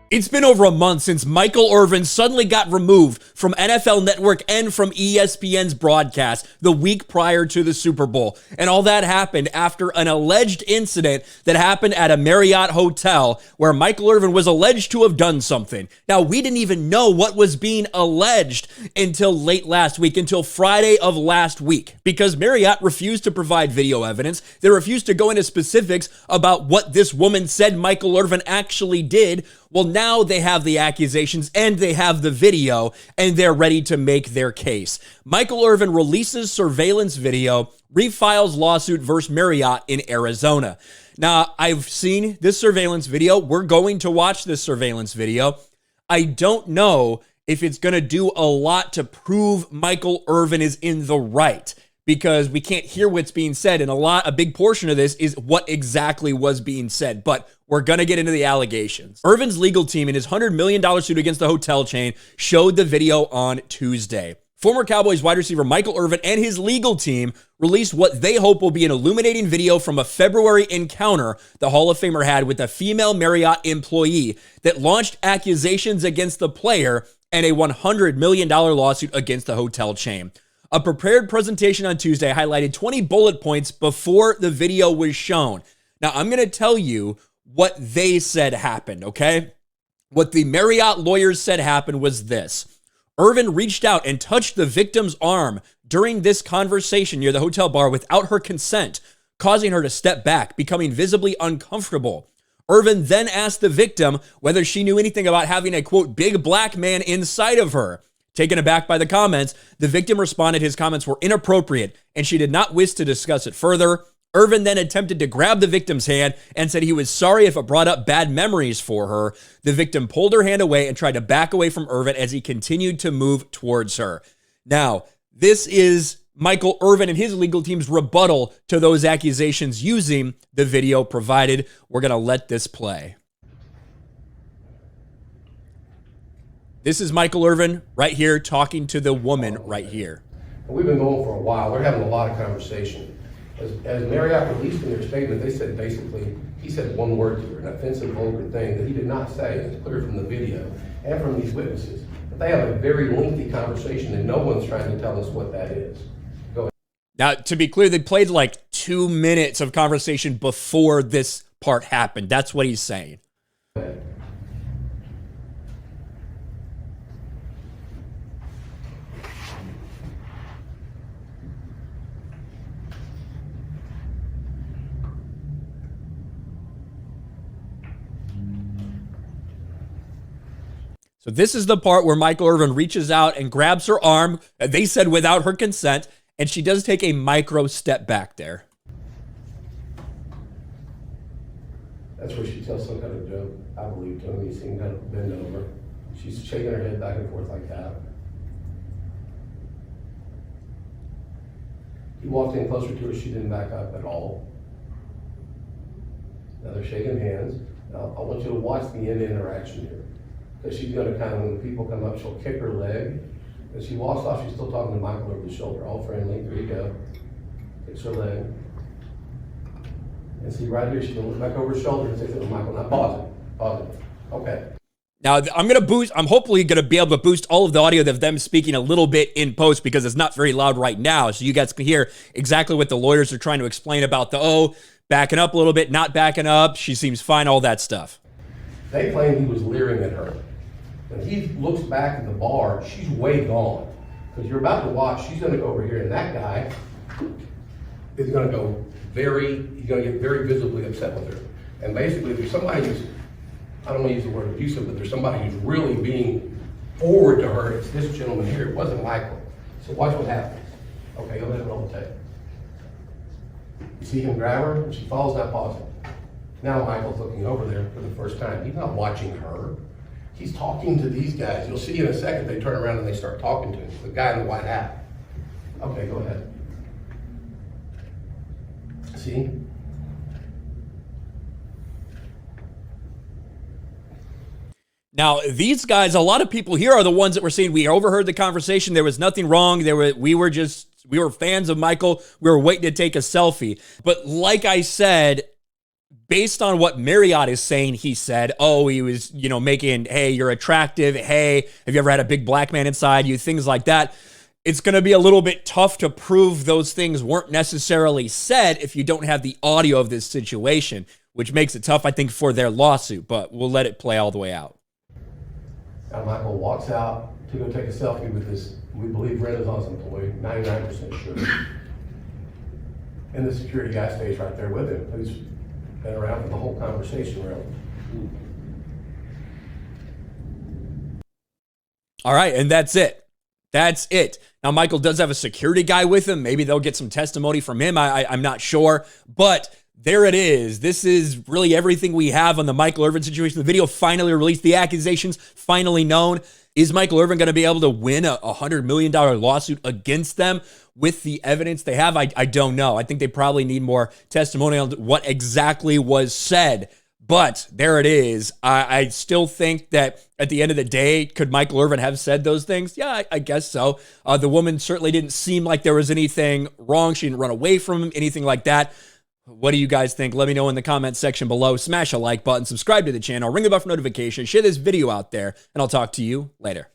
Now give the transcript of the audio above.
It's been over a month since Michael Irvin suddenly got removed from NFL Network and from ESPN's broadcast the week prior to the Super Bowl. And all that happened after an alleged incident that happened at a Marriott hotel where Michael Irvin was alleged to have done something. Now, we didn't even know what was being alleged until late last week, until Friday of last week, because Marriott refused to provide video evidence. They refused to go into specifics about what this woman said Michael Irvin actually did. Well, now they have the accusations and they have the video and they're ready to make their case. Michael Irvin releases surveillance video, refiles lawsuit versus Marriott in Arizona. Now, I've seen this surveillance video. We're going to watch this surveillance video. I don't know if it's going to do a lot to prove Michael Irvin is in the right, because we can't hear what's being said. And a big portion of this is what exactly was being said. But we're going to get into the allegations. Irvin's legal team in his $100 million suit against the hotel chain showed the video on Tuesday. Former Cowboys wide receiver Michael Irvin and his legal team released what they hope will be an illuminating video from a February encounter the Hall of Famer had with a female Marriott employee that launched accusations against the player and a $100 million lawsuit against the hotel chain. A prepared presentation on Tuesday highlighted 20 bullet points before the video was shown. Now, I'm going to tell you what they said happened, okay? What the Marriott lawyers said happened was this. Irvin reached out and touched the victim's arm during this conversation near the hotel bar without her consent, causing her to step back, becoming visibly uncomfortable. Irvin then asked the victim whether she knew anything about having a, quote, big black man inside of her. Taken aback by the comments, the victim responded his comments were inappropriate and she did not wish to discuss it further. Irvin then attempted to grab the victim's hand and said he was sorry if it brought up bad memories for her. The victim pulled her hand away and tried to back away from Irvin as he continued to move towards her. Now, this is Michael Irvin and his legal team's rebuttal to those accusations using the video provided. We're going to let this play. This is Michael Irvin right here talking to the woman right here. We've been going for a while. They're having a lot of conversation. As Marriott released in their statement, they said basically, he said one word to her, an offensive, vulgar thing that he did not say. It's clear from the video and from these witnesses. But they have a very lengthy conversation and no one's trying to tell us what that is. Go ahead. Now, to be clear, they played like 2 minutes of conversation before this part happened. That's what he's saying. Go ahead. So this is the part where Michael Irvin reaches out and grabs her arm, they said without her consent, and she does take a micro step back there. That's where she tells some kind of joke, I believe, to him. He's seen kind of bend over. She's shaking her head back and forth like that. He walked in closer to her. She didn't back up at all. Now they're shaking hands. Now I want you to watch the end interaction here. Because she's going to kind of, when people come up, she'll kick her leg. As she walks off, she's still talking to Michael over the shoulder. All friendly. There you go. Kicks her leg. And see right here, she's going to look back over her shoulder and say to Michael, now pause it. Pause it. Okay. Now, I'm hopefully going to be able to boost all of the audio of them speaking a little bit in post because it's not very loud right now. So you guys can hear exactly what the lawyers are trying to explain about backing up a little bit, not backing up. She seems fine, all that stuff. They claim he was leering at her. When he looks back at the bar, she's way gone. Because you're about to watch, she's going to go over here, and that guy is going to he's going to get very visibly upset with her. And basically, there's somebody who's, I don't want to use the word abusive, but there's somebody who's really being forward to her. It's this gentleman here. It wasn't Michael. So watch what happens. Okay, go ahead and roll the tape. You see him grab her, and she falls, not pausing. Now Michael's looking over there for the first time. He's not watching her. He's talking to these guys. You'll see in a second they turn around and they start talking to him. The guy in the white hat. Okay, go ahead. See? Now, these guys, a lot of people here are the ones that were saying we overheard the conversation. There was nothing wrong. We were fans of Michael. We were waiting to take a selfie. But like I said, based on what Marriott is saying, he said, oh, he was, making, hey, you're attractive. Hey, have you ever had a big black man inside you? Things like that. It's going to be a little bit tough to prove those things weren't necessarily said if you don't have the audio of this situation, which makes it tough, I think, for their lawsuit, but we'll let it play all the way out. Now Michael walks out to go take a selfie with this, we believe, Renaissance employee, 99% sure. And the security guy stays right there with him, who's been around for the whole conversation, really. All right, and that's it. That's it. Now, Michael does have a security guy with him. Maybe they'll get some testimony from him. I'm not sure. But there it is. This is really everything we have on the Michael Irvin situation. The video finally released. The accusations finally known. Is Michael Irvin going to be able to win a $100 million lawsuit against them with the evidence they have? I don't know. I think they probably need more testimony on what exactly was said. But there it is. I still think that at the end of the day, could Michael Irvin have said those things? Yeah, I guess so. The woman certainly didn't seem like there was anything wrong. She didn't run away from him, anything like that. What do you guys think? Let me know in the comment section below. Smash a like button, subscribe to the channel, ring the bell for notifications, share this video out there, and I'll talk to you later.